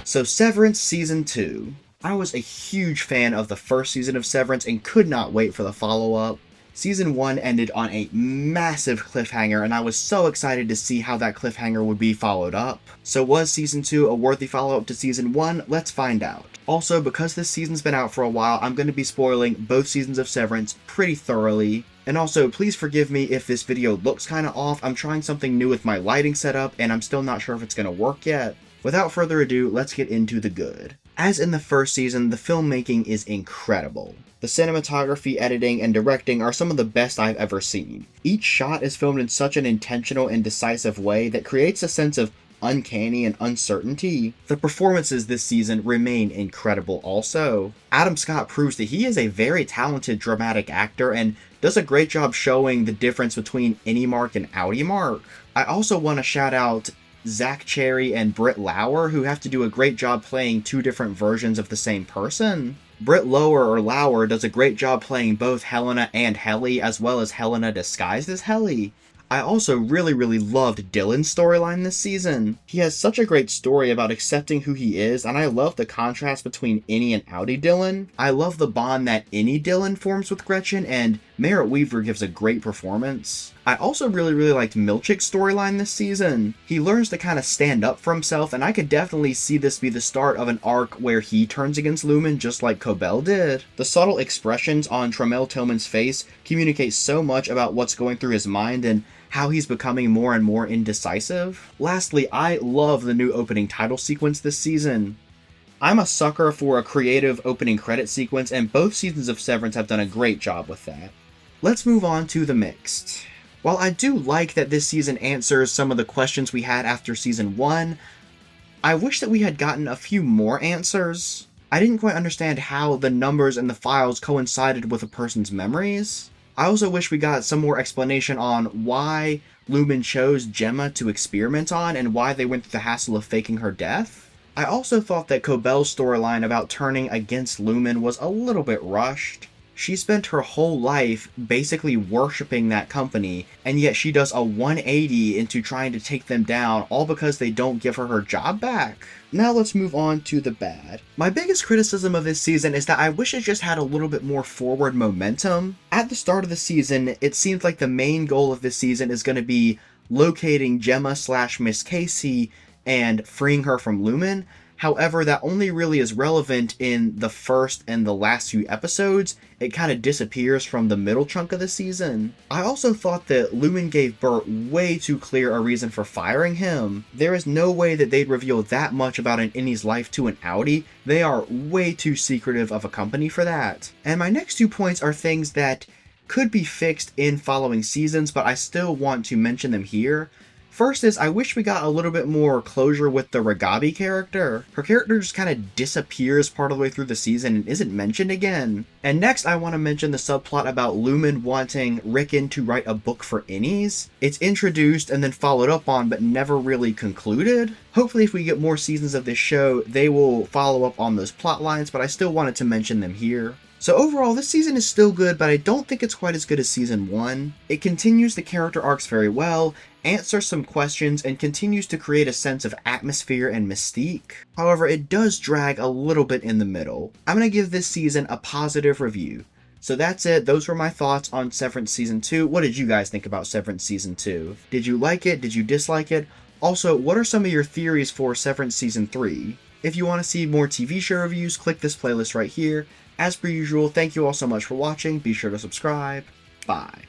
So Severance Season 2. I was a huge fan of the first season of Severance and could not wait for the follow-up. Season 1 ended on a massive cliffhanger, and I was so excited to see how that cliffhanger would be followed up. So was Season 2 a worthy follow-up to Season 1? Let's find out. Also, because this season's been out for a while, I'm going to be spoiling both seasons of Severance pretty thoroughly. And also, please forgive me if this video looks kinda off. I'm trying something new with my lighting setup, and I'm still not sure if it's going to work yet. Without further ado, let's get into the good. As in the first season, the filmmaking is incredible. The cinematography, editing, and directing are some of the best I've ever seen. Each shot is filmed in such an intentional and decisive way that creates a sense of uncanny and uncertainty. The performances this season remain incredible also. Adam Scott proves that he is a very talented dramatic actor and does a great job showing the difference between any mark and outie mark. I also want to shout out Zach Cherry and Britt Lauer, who have to do a great job playing two different versions of the same person. Britt Lauer does a great job playing both Helena and Helly, as well as Helena disguised as Helly. I also really loved Dylan's storyline this season. He has such a great story about accepting who he is, and I love the contrast between Innie and outie Dylan. I love the bond that Innie Dylan forms with Gretchen, and Merritt Weaver gives a great performance. I also really liked Milchick's storyline this season. He learns to kind of stand up for himself, and I could definitely see this be the start of an arc where he turns against Lumon just like Cobell did. The subtle expressions on Tramell Tillman's face communicate so much about what's going through his mind and how he's becoming more and more indecisive. Lastly, I love the new opening title sequence this season. I'm a sucker for a creative opening credit sequence, and both seasons of Severance have done a great job with that. Let's move on to the mixed. While I do like that this season answers some of the questions we had after Season 1, I wish that we had gotten a few more answers. I didn't quite understand how the numbers in the files coincided with a person's memories. I also wish we got some more explanation on why Lumon chose Gemma to experiment on and why they went through the hassle of faking her death. I also thought that Cobell's storyline about turning against Lumon was a little bit rushed. She spent her whole life basically worshipping that company, and yet she does a 180 into trying to take them down, all because they don't give her her job back. Now let's move on to the bad. My biggest criticism of this season is that I wish it just had a little bit more forward momentum. At the start of the season, it seems like the main goal of this season is going to be locating Gemma/Miss Casey and freeing her from Lumon. However, that only really is relevant in the first and the last few episodes. It kind of disappears from the middle chunk of the season. I also thought that Lumon gave Burt way too clear a reason for firing him. There is no way that they'd reveal that much about an Innie's life to an outie. They are way too secretive of a company for that. And my next 2 points are things that could be fixed in following seasons, but I still want to mention them here. First is, I wish we got a little bit more closure with the Ragabi character. Her character just kind of disappears part of the way through the season and isn't mentioned again. And next, I want to mention the subplot about Lumon wanting Ricken to write a book for Innies. It's introduced and then followed up on, but never really concluded. Hopefully, if we get more seasons of this show, they will follow up on those plot lines, but I still wanted to mention them here. So overall, this season is still good, but I don't think it's quite as good as Season 1. It continues the character arcs very well, answers some questions, and continues to create a sense of atmosphere and mystique. However, it does drag a little bit in the middle. I'm going to give this season a positive review. So that's it. Those were my thoughts on Severance Season 2. What did you guys think about Severance Season 2? Did you like it? Did you dislike it? Also, what are some of your theories for Severance Season 3? If you want to see more TV show reviews, click this playlist right here. As per usual, thank you all so much for watching. Be sure to subscribe. Bye.